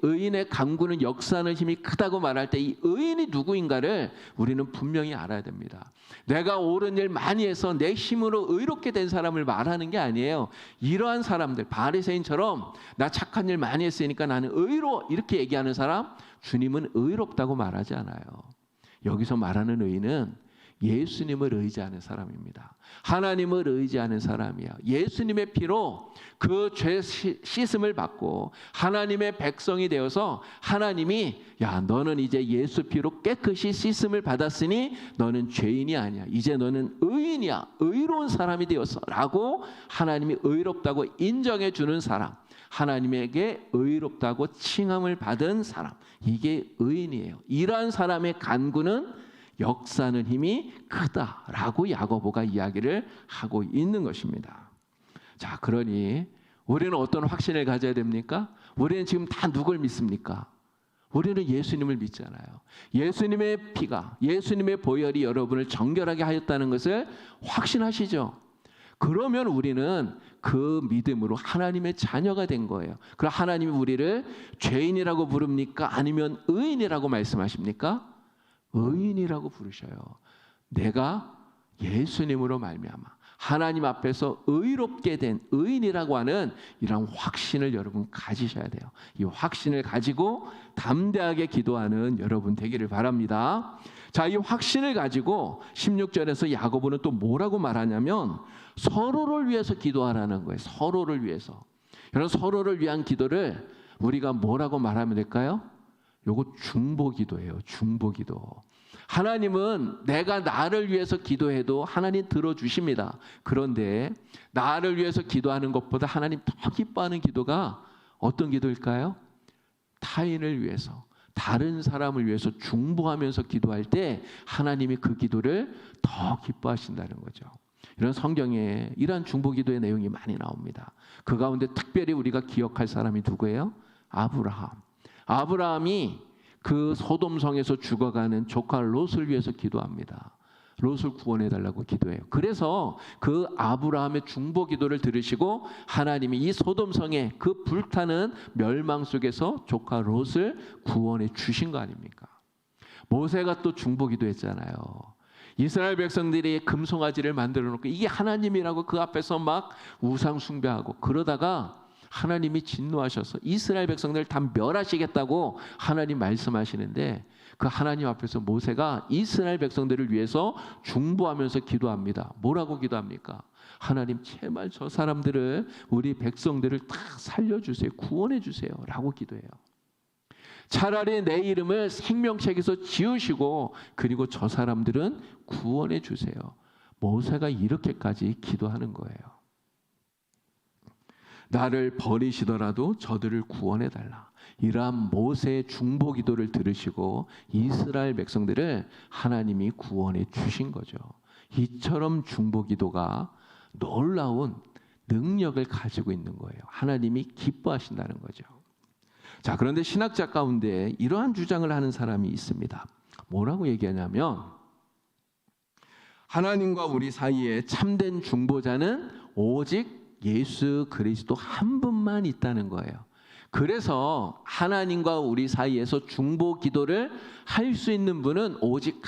의인의 간구는 역사하는 힘이 크다고 말할 때 이 의인이 누구인가를 우리는 분명히 알아야 됩니다. 내가 옳은 일 많이 해서 내 힘으로 의롭게 된 사람을 말하는 게 아니에요. 이러한 사람들, 바리새인처럼 나 착한 일 많이 했으니까 나는 의로 이렇게 얘기하는 사람, 주님은 의롭다고 말하지 않아요. 여기서 말하는 의인은 예수님을 의지하는 사람입니다. 하나님을 의지하는 사람이야. 예수님의 피로 그 죄 씻음을 받고 하나님의 백성이 되어서 하나님이 너는 이제 예수 피로 깨끗이 씻음을 받았으니 너는 죄인이 아니야. 이제 너는 의인이야. 의로운 사람이 되었어 라고 하나님이 의롭다고 인정해 주는 사람, 하나님에게 의롭다고 칭함을 받은 사람, 이게 의인이에요. 이러한 사람의 간구는 역사는 힘이 크다라고 야고보가 이야기를 하고 있는 것입니다. 자, 그러니 우리는 어떤 확신을 가져야 됩니까? 우리는 지금 다 누굴 믿습니까? 우리는 예수님을 믿잖아요. 예수님의 피가, 예수님의 보혈이 여러분을 정결하게 하였다는 것을 확신하시죠? 그러면 우리는 그 믿음으로 하나님의 자녀가 된 거예요. 그럼 하나님이 우리를 죄인이라고 부릅니까? 아니면 의인이라고 말씀하십니까? 의인이라고 부르셔요. 내가 예수님으로 말미암아 하나님 앞에서 의롭게 된 의인이라고 하는 이런 확신을 여러분 가지셔야 돼요. 이 확신을 가지고 담대하게 기도하는 여러분 되기를 바랍니다. 자, 이 확신을 가지고 16절에서 야고보는 또 뭐라고 말하냐면 서로를 위해서 기도하라는 거예요. 서로를 위해서. 여러분 서로를 위한 기도를 우리가 뭐라고 말하면 될까요? 요거 중보기도예요. 중보기도. 하나님은 내가 나를 위해서 기도해도 하나님 들어주십니다. 그런데 나를 위해서 기도하는 것보다 하나님 더 기뻐하는 기도가 어떤 기도일까요? 타인을 위해서, 다른 사람을 위해서 중보하면서 기도할 때 하나님이 그 기도를 더 기뻐하신다는 거죠. 이런 성경에 이러한 중보기도의 내용이 많이 나옵니다. 그 가운데 특별히 우리가 기억할 사람이 누구예요? 아브라함. 아브라함이 그 소돔성에서 죽어가는 조카 롯을 위해서 기도합니다. 롯을 구원해 달라고 기도해요. 그래서 그 아브라함의 중보 기도를 들으시고 하나님이 이 소돔성의 그 불타는 멸망 속에서 조카 롯을 구원해 주신 거 아닙니까? 모세가 또 중보 기도했잖아요. 이스라엘 백성들이 금송아지를 만들어 놓고 이게 하나님이라고 그 앞에서 막 우상 숭배하고 그러다가 하나님이 진노하셔서 이스라엘 백성들을 다 멸하시겠다고 하나님 말씀하시는데 그 하나님 앞에서 모세가 이스라엘 백성들을 위해서 중보하면서 기도합니다. 뭐라고 기도합니까? 하나님 제발 저 사람들을 우리 백성들을 다 살려주세요. 구원해 주세요. 라고 기도해요. 차라리 내 이름을 생명책에서 지우시고 그리고 저 사람들은 구원해 주세요. 모세가 이렇게까지 기도하는 거예요. 나를 버리시더라도 저들을 구원해 달라. 이러한 모세의 중보 기도를 들으시고 이스라엘 백성들을 하나님이 구원해 주신 거죠. 이처럼 중보 기도가 놀라운 능력을 가지고 있는 거예요. 하나님이 기뻐하신다는 거죠. 자, 그런데 신학자 가운데 이러한 주장을 하는 사람이 있습니다. 뭐라고 얘기하냐면 하나님과 우리 사이에 참된 중보자는 오직 예수 그리스도 한 분만 있다는 거예요. 그래서 하나님과 우리 사이에서 중보 기도를 할 수 있는 분은 오직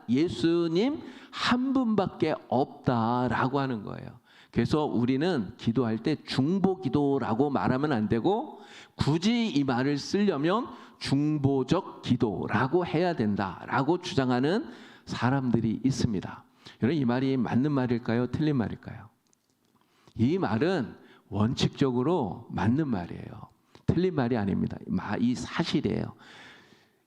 예수님 한 분밖에 없다라고 하는 거예요. 그래서 우리는 기도할 때 중보 기도라고 말하면 안 되고 굳이 이 말을 쓰려면 중보적 기도라고 해야 된다라고 주장하는 사람들이 있습니다. 여러분, 이 말이 맞는 말일까요? 틀린 말일까요? 이 말은 원칙적으로 맞는 말이에요. 틀린 말이 아닙니다. 이 사실이에요.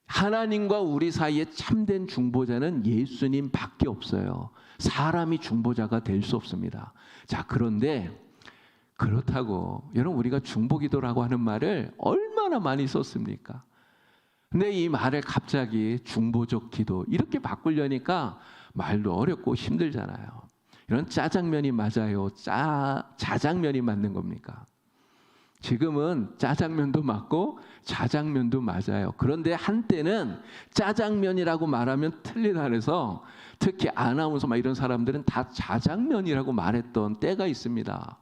하나님과 우리 사이에 참된 중보자는 예수님밖에 없어요. 사람이 중보자가 될 수 없습니다. 자, 그런데 그렇다고 여러분 우리가 중보기도라고 하는 말을 얼마나 많이 썼습니까? 근데 이 말을 갑자기 중보적 기도 이렇게 바꾸려니까 말도 어렵고 힘들잖아요. 이런 짜장면이 맞아요? 자장면이 맞는 겁니까? 지금은 짜장면도 맞고 자장면도 맞아요. 그런데 한때는 짜장면이라고 말하면 틀리다 그래서 특히 아나운서 막 이런 사람들은 다 자장면이라고 말했던 때가 있습니다.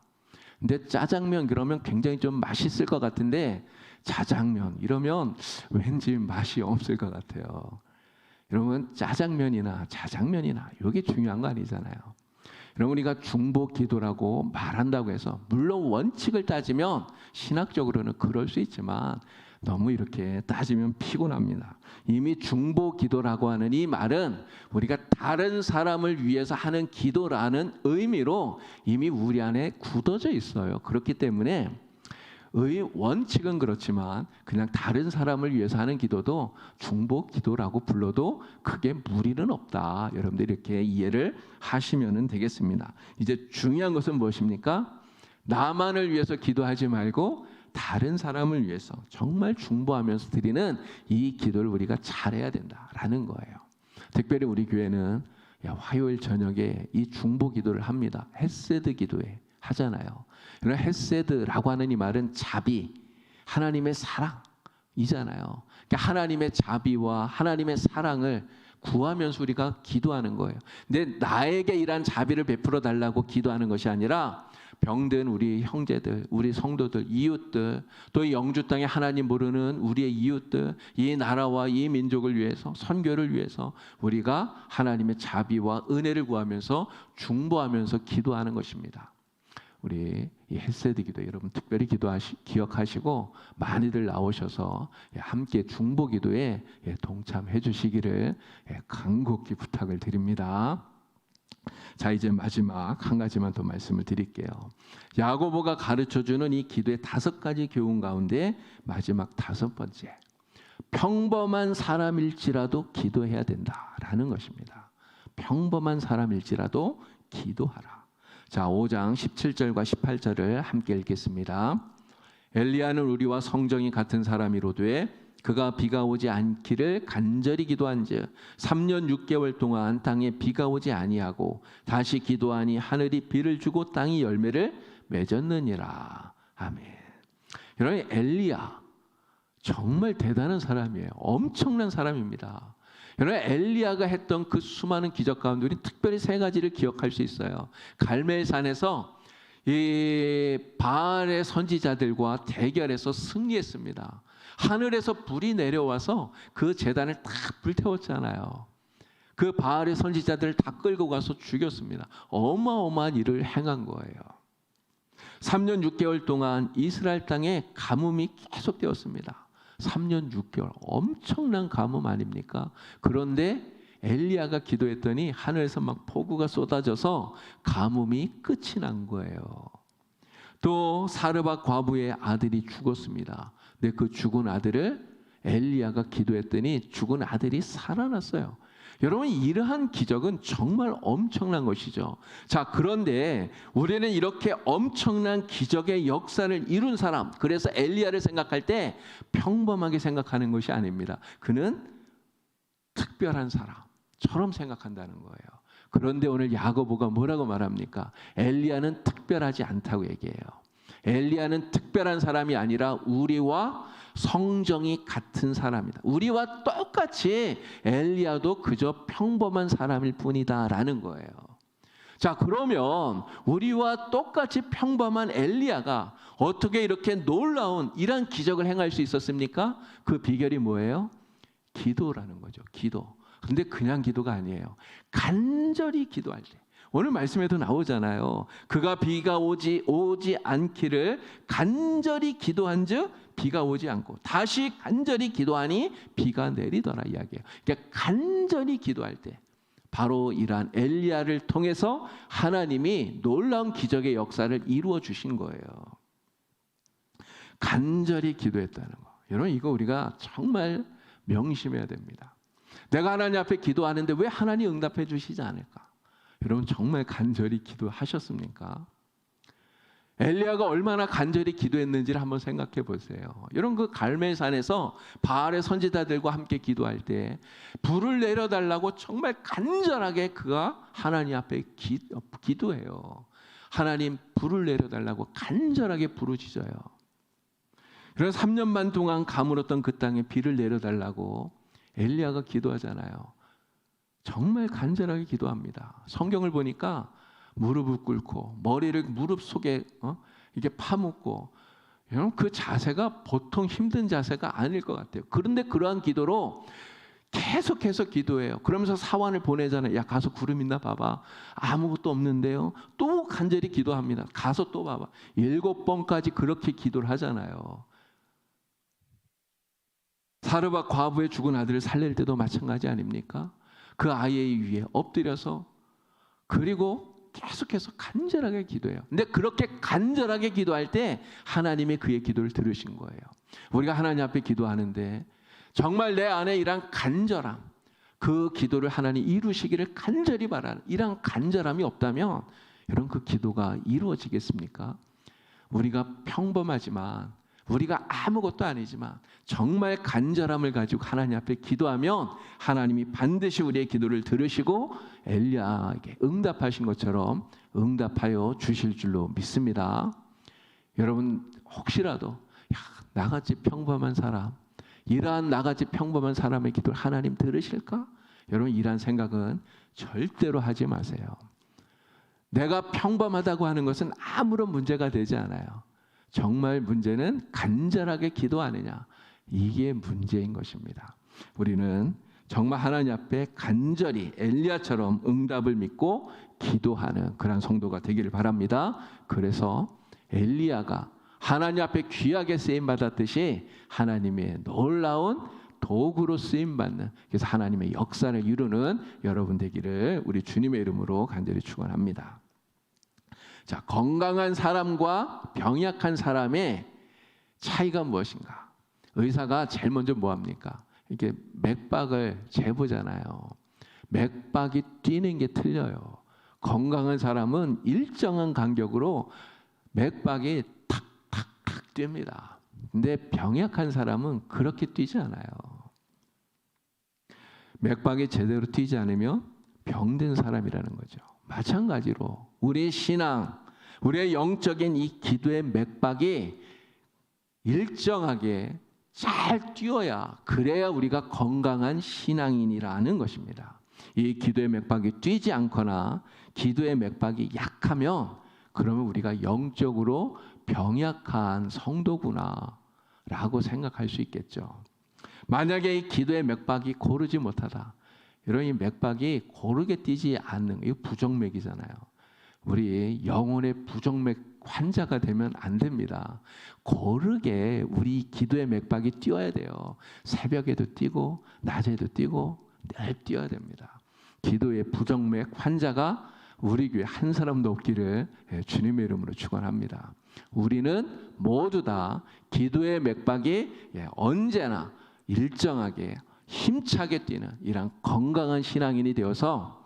근데 짜장면 그러면 굉장히 좀 맛있을 것 같은데 자장면 이러면 왠지 맛이 없을 것 같아요. 여러분 짜장면이나 자장면이나 이게 중요한 거 아니잖아요. 여러분 우리가 중보 기도라고 말한다고 해서 물론 원칙을 따지면 신학적으로는 그럴 수 있지만 너무 이렇게 따지면 피곤합니다. 이미 중보 기도라고 하는 이 말은 우리가 다른 사람을 위해서 하는 기도라는 의미로 이미 우리 안에 굳어져 있어요. 그렇기 때문에 원칙은 그렇지만 그냥 다른 사람을 위해서 하는 기도도 중보 기도라고 불러도 크게 무리는 없다. 여러분들 이렇게 이해를 하시면 되겠습니다. 이제 중요한 것은 무엇입니까? 나만을 위해서 기도하지 말고 다른 사람을 위해서 정말 중보하면서 드리는 이 기도를 우리가 잘해야 된다라는 거예요. 특별히 우리 교회는 화요일 저녁에 이 중보 기도를 합니다. 헤세드 기도에 하잖아요. 이런 헤세드라고 하는 이 말은 자비, 하나님의 사랑이잖아요. 그러니까 하나님의 자비와 하나님의 사랑을 구하면서 우리가 기도하는 거예요. 근데 나에게 이러한 자비를 베풀어 달라고 기도하는 것이 아니라 병든 우리 형제들, 우리 성도들, 이웃들, 또 이 영주 땅에 하나님 모르는 우리의 이웃들, 이 나라와 이 민족을 위해서, 선교를 위해서 우리가 하나님의 자비와 은혜를 구하면서 중보하면서 기도하는 것입니다. 우리 이 헤세드 기도 여러분 특별히 기억하시고 많이들 나오셔서 함께 중보 기도에 동참해 주시기를 간곡히 부탁을 드립니다. 자, 이제 마지막 한 가지만 더 말씀을 드릴게요. 야고보가 가르쳐주는 이 기도의 5가지 교훈 가운데 마지막 5번째, 평범한 사람일지라도 기도해야 된다라는 것입니다. 평범한 사람일지라도 기도하라. 자, 5장 17절과 18절을 함께 읽겠습니다. 엘리야는 우리와 성정이 같은 사람이로되 그가 비가 오지 않기를 간절히 기도한즉 3년 6개월 동안 땅에 비가 오지 아니하고 다시 기도하니 하늘이 비를 주고 땅이 열매를 맺었느니라. 아멘. 여러분 엘리야 정말 대단한 사람이에요. 엄청난 사람입니다. 여러분, 엘리야가 했던 그 수많은 기적 가운데 우리 특별히 세 가지를 기억할 수 있어요. 갈멜산에서 이 바알의 선지자들과 대결해서 승리했습니다. 하늘에서 불이 내려와서 그 제단을 다 불태웠잖아요. 그 바알의 선지자들을 다 끌고 가서 죽였습니다. 어마어마한 일을 행한 거예요. 3년 6개월 동안 이스라엘 땅에 가뭄이 계속되었습니다. 3년 6개월, 엄청난 가뭄 아닙니까? 그런데 엘리야가 기도했더니 하늘에서 막 폭우가 쏟아져서 가뭄이 끝이 난 거예요. 또 사르밧 과부의 아들이 죽었습니다. 근데 그 죽은 아들을 엘리야가 기도했더니 죽은 아들이 살아났어요. 여러분, 이러한 기적은 정말 엄청난 것이죠. 자, 그런데 우리는 이렇게 엄청난 기적의 역사를 이룬 사람, 그래서 엘리야를 생각할 때 평범하게 생각하는 것이 아닙니다. 그는 특별한 사람처럼 생각한다는 거예요. 그런데 오늘 야고보가 뭐라고 말합니까? 엘리야는 특별하지 않다고 얘기해요. 엘리야는 특별한 사람이 아니라 우리와 성정이 같은 사람이다. 우리와 똑같이 엘리야도 그저 평범한 사람일 뿐이다 라는 거예요. 자, 그러면 우리와 똑같이 평범한 엘리야가 어떻게 이렇게 놀라운 이런 기적을 행할 수 있었습니까? 그 비결이 뭐예요? 기도라는 거죠. 기도. 근데 그냥 기도가 아니에요. 간절히 기도할 때. 오늘 말씀에도 나오잖아요. 그가 비가 오지 않기를 간절히 기도한즉 비가 오지 않고 다시 간절히 기도하니 비가 내리더라 이야기예요. 그러니까 간절히 기도할 때 바로 이러한 엘리야를 통해서 하나님이 놀라운 기적의 역사를 이루어 주신 거예요. 간절히 기도했다는 거. 여러분, 이거 우리가 정말 명심해야 됩니다. 내가 하나님 앞에 기도하는데 왜 하나님 응답해 주시지 않을까? 여러분, 정말 간절히 기도하셨습니까? 엘리야가 얼마나 간절히 기도했는지를 한번 생각해 보세요. 여러분, 그 갈멜산에서 바알의 선지자들과 함께 기도할 때 불을 내려달라고 정말 간절하게 그가 하나님 앞에 기도해요. 하나님, 불을 내려달라고 간절하게 부르짖어요. 그래서 3년 반 동안 가물었던 그 땅에 비를 내려달라고 엘리야가 기도하잖아요. 정말 간절하게 기도합니다. 성경을 보니까 무릎을 꿇고 머리를 무릎 속에 이게 파묻고, 여러분, 그 자세가 보통 힘든 자세가 아닐 것 같아요. 그런데 그러한 기도로 계속해서 기도해요. 그러면서 사환을 보내잖아요. 야, 가서 구름 있나 봐봐. 아무것도 없는데요. 또 간절히 기도합니다. 가서 또 봐봐. 7번까지 그렇게 기도를 하잖아요. 사르밧 과부의 죽은 아들을 살릴 때도 마찬가지 아닙니까? 그 아이의 위에 엎드려서, 그리고 계속해서 간절하게 기도해요. 근데 그렇게 간절하게 기도할 때 하나님이 그의 기도를 들으신 거예요. 우리가 하나님 앞에 기도하는데 정말 내 안에 이런 간절함, 그 기도를 하나님 이루시기를 간절히 바라는 이런 간절함이 없다면 여러분, 그 기도가 이루어지겠습니까? 우리가 평범하지만, 우리가 아무것도 아니지만 정말 간절함을 가지고 하나님 앞에 기도하면 하나님이 반드시 우리의 기도를 들으시고 엘리야에게 응답하신 것처럼 응답하여 주실 줄로 믿습니다. 여러분, 혹시라도 나같이 평범한 사람, 이러한 나같이 평범한 사람의 기도를 하나님 들으실까? 여러분, 이러한 생각은 절대로 하지 마세요. 내가 평범하다고 하는 것은 아무런 문제가 되지 않아요. 정말 문제는 간절하게 기도하느냐, 이게 문제인 것입니다. 우리는 정말 하나님 앞에 간절히 엘리야처럼 응답을 믿고 기도하는 그런 성도가 되기를 바랍니다. 그래서 엘리야가 하나님 앞에 귀하게 쓰임받았듯이 하나님의 놀라운 도구로 쓰임받는, 그래서 하나님의 역사를 이루는 여러분 되기를 우리 주님의 이름으로 간절히 축원합니다. 자, 건강한 사람과 병약한 사람의 차이가 무엇인가? 의사가 제일 먼저 뭐 합니까? 이게 맥박을 재보잖아요. 맥박이 뛰는 게 틀려요. 건강한 사람은 일정한 간격으로 맥박이 탁탁탁 뜁니다. 근데 병약한 사람은 그렇게 뛰지 않아요. 맥박이 제대로 뛰지 않으면 병든 사람이라는 거죠. 마찬가지로 우리의 신앙, 우리의 영적인 이 기도의 맥박이 일정하게 잘 뛰어야, 그래야 우리가 건강한 신앙인이라는 것입니다. 이 기도의 맥박이 뛰지 않거나 기도의 맥박이 약하면 그러면 우리가 영적으로 병약한 성도구나 라고 생각할 수 있겠죠. 만약에 이 기도의 맥박이 고르지 못하다, 이런 이 맥박이 고르게 뛰지 않는, 이거 부정맥이잖아요. 우리 영혼의 부정맥 환자가 되면 안 됩니다. 고르게 우리 기도의 맥박이 뛰어야 돼요. 새벽에도 뛰고 낮에도 뛰고 늘 뛰어야 됩니다. 기도의 부정맥 환자가 우리 교회 한 사람도 없기를 주님의 이름으로 축원합니다. 우리는 모두 다 기도의 맥박이 언제나 일정하게 힘차게 뛰는 이런 건강한 신앙인이 되어서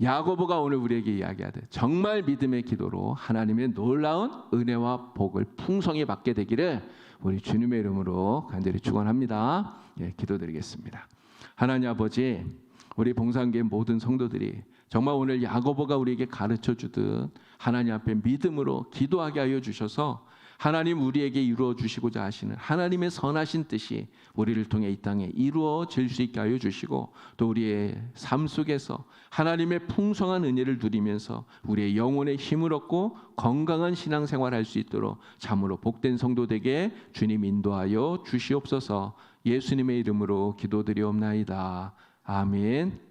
야고보가 오늘 우리에게 이야기하듯 정말 믿음의 기도로 하나님의 놀라운 은혜와 복을 풍성히 받게 되기를 우리 주님의 이름으로 간절히 축원합니다. 기도드리겠습니다. 하나님 아버지, 우리 봉산교회 모든 성도들이 정말 오늘 야고보가 우리에게 가르쳐 주듯 하나님 앞에 믿음으로 기도하게 하여 주셔서 하나님 우리에게 이루어 주시고자 하시는 하나님의 선하신 뜻이 우리를 통해 이 땅에 이루어질 수 있게 하여 주시고, 또 우리의 삶 속에서 하나님의 풍성한 은혜를 누리면서 우리의 영혼의 힘을 얻고 건강한 신앙생활할 수 있도록 참으로 복된 성도 되게 주님 인도하여 주시옵소서. 예수님의 이름으로 기도드리옵나이다. 아멘.